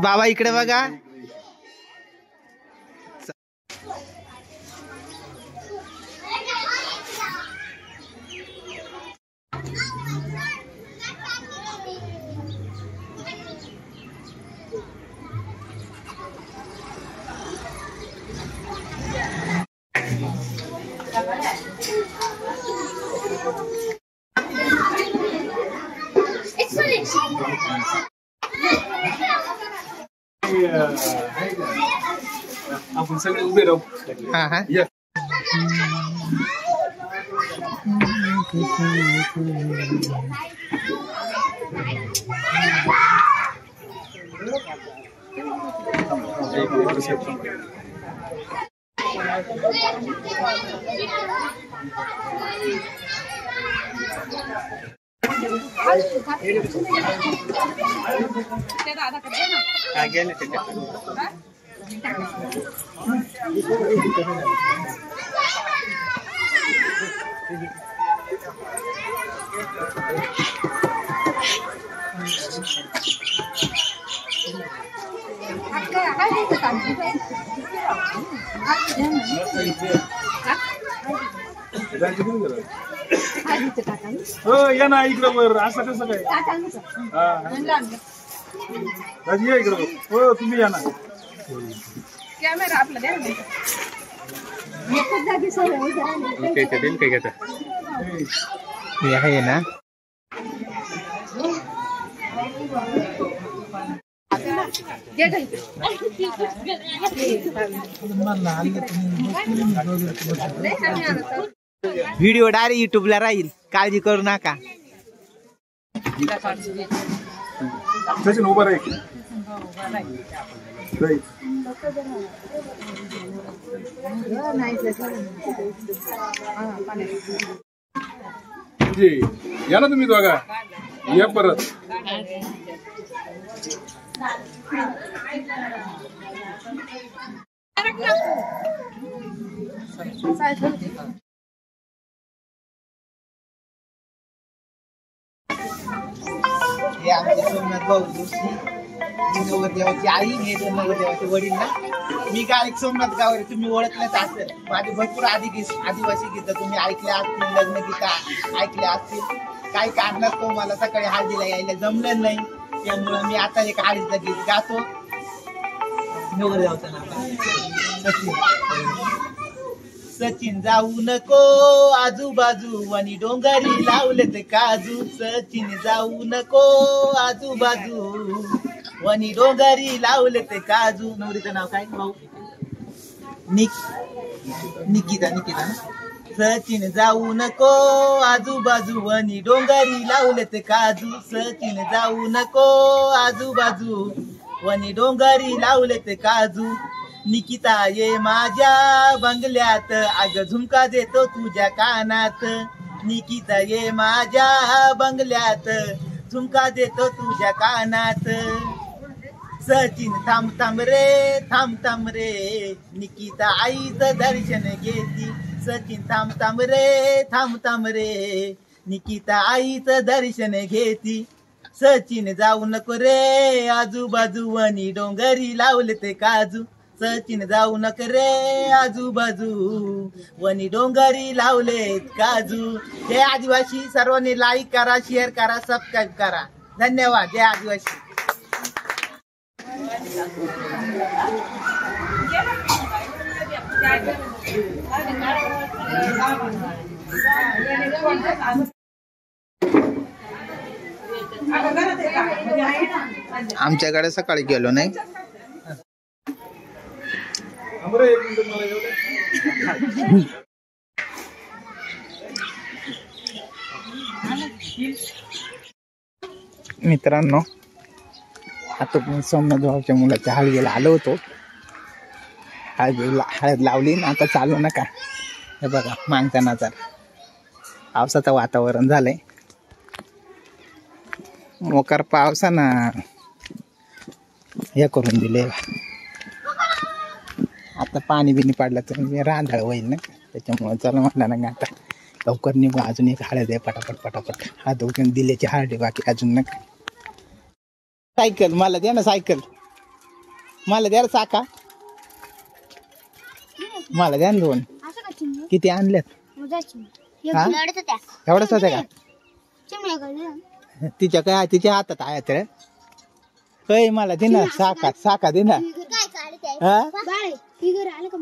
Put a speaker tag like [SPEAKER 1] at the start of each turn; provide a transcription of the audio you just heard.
[SPEAKER 1] बाबा इकडे बघा.
[SPEAKER 2] आपण सगळे उभे राहू.
[SPEAKER 1] हा हा
[SPEAKER 2] या ना इकडं वर. असं कसं काय? राजी या इकडं. हो तुम्ही या ना.
[SPEAKER 3] कॅमेरा आपला द्या ना.
[SPEAKER 1] हे आहे ना. व्हिडिओ डायरेक्ट युट्यूबला राहील, काळजी करू नका.
[SPEAKER 2] सचिन उभा राहील. या ना तुम्ही दोघा. या परत.
[SPEAKER 1] हे आमचे सोमनाथ भाऊ जोशी, नवरदेवाची आई, हे नवरदेवाचे वडील ना. मी गायक सोमनाथ गावरे, तुम्ही ओळखलंच असेल. माझे भरपूर आदिवासी गीतं तुम्ही ऐकले असतील, लग्न गीतं ऐकले असतील. काही कारणास्तव मला सकाळी हळदीला यायला जमलं नाही, त्यामुळं मी आता एक हळदीचं गीत गातो. नवरदेवाचं नाव सचिन जाऊ नको आजूबाजू आणि डोंगरी लावलेत काजू. सचिन जाऊ नको आजूबाजू वनी डोंगरी लावलेत काजू. नवरीचं नाव काय भाऊ? निकिता ना. सचिन जाऊ नको आजूबाजू वनी डोंगरी लावलेत काजू. सचिन जाऊ नको आजूबाजू वनी डोंगरी लावलेत काजू. निकिता ये माझ्या बंगल्यात, अग झुमका देतो तुझ्या कानात. निकिता ये माझ्या बंगल्यात, झुमका देतो तुझ्या कानात. सचिन थांब थांब रे, निकिता आईचं दर्शन घेती. सचिन थांब थांब रे, निकिता आईचं दर्शन घेती. सचिन जाऊ नको रे आजूबाजू वनी डोंगरी लावले ते काजू. सचिन जाऊ नको रे आजूबाजू वनी डोंगरी लावलेत काजू. जय आदिवासी. सर्वांनी लाईक करा, शेअर करा, सबस्क्राईब करा. धन्यवाद. जय आदिवासी. आमच्याकडे सकाळी गेलो नाही. मित्रांनो, आता मी सोमनाथ भाऊच्या मुलाच्या हळदीला आलो होतो. हळद लावली ना, आता चालू नका. हे बघा मागचा नजार, पावसाचं वातावरण झालंय. मोकार पावसानं हे करून दिले. आता पाणी बिनी पाडलं तर मी रांधाळ होईल ना, त्याच्यामुळे चला म्हटलं ना आता लवकर निघू. अजून एक हळद आहे, पटापट हा दोघं दिल्याची हळद बाकी अजून नका. सायकल मला द्या ना सायकल मला द्या रे चाका मला द्या ना दोन
[SPEAKER 4] असं का चिमणी
[SPEAKER 1] किती आणल्यात हा? एवढंच होतं का तिच्या काय तिच्या हातात आहे तर काय मला दे ना साका दे ना हा
[SPEAKER 4] आलं का